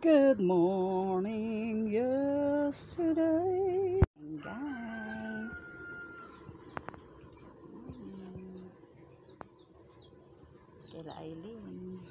Good morning yesterday. Guys. Kila Aileen.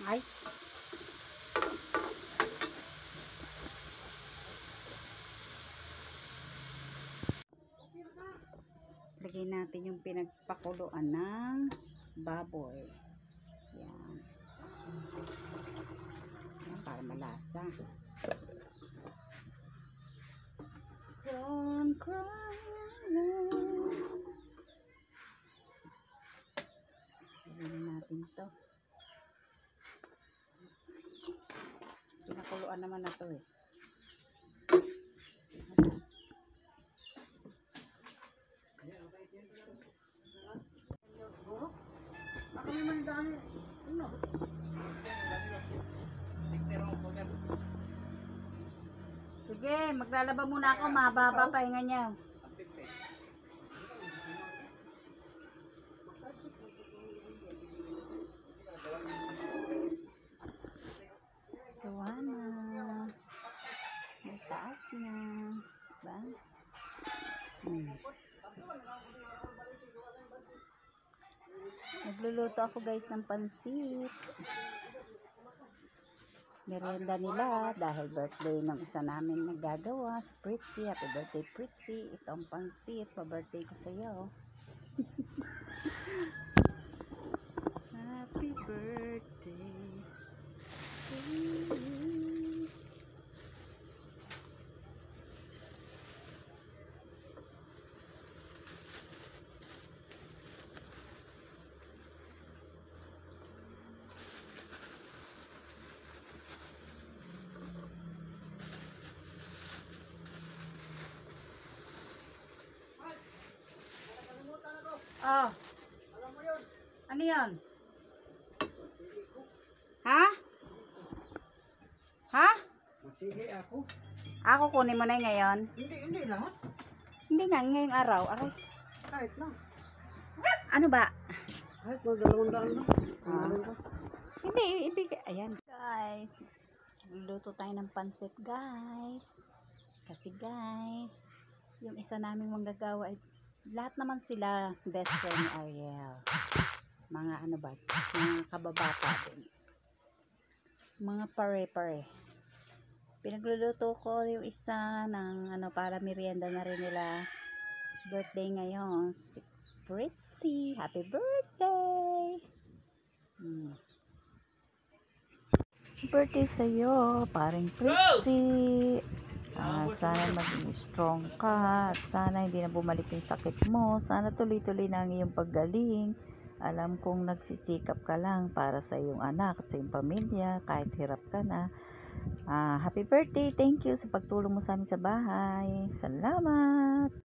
Ay. Lagay natin yung pinagpakuluan ng baboy. Yan. Yan, para malasa. Don't cry alone. Lagyan natin to. Pinakuluan naman na to eh. Sige, maglalaba muna ako. Mababa pahinga niya. Gawa na. May taas na. Diba? Nagluluto ako guys ng pansit. Merienda nila dahil birthday ng isa namin nagagawa si Pritzy. Happy birthday Pritzy. Ito ang pansit. Pa-birthday ko sa iyo. Happy birthday to you. Oh. Alam mo yun. Ano yun? Ha? Ha? Sige ako. Ako kunin mo na ngayon. Hindi lahat. Hindi nga ngayong araw. Aray. Kahit lang. Ano ba? Kahit mo 200 lang. Hindi, ibigay. Ayan. Guys. Luto tayo ng pansit guys. Kasi guys, yung isa naming manggagawa ay lahat naman sila best friend ni Ariel. Mga ano ba? Mga kababata din. Mga pare-pare. Pinagluluto ko yung isa ng ano para merienda na rin nila. Birthday ngayon. Si Pritzy. Happy birthday! Birthday sa'yo, paring Pritzy. Sana maging strong ka at sana hindi na bumalik yung sakit mo. Sana tuloy-tuloy na ang iyong paggaling. Alam kong nagsisikap ka lang para sa iyong anak at sa iyong pamilya kahit hirap ka na. Happy birthday. Thank you sa pagtulong mo sa amin sa bahay. Salamat.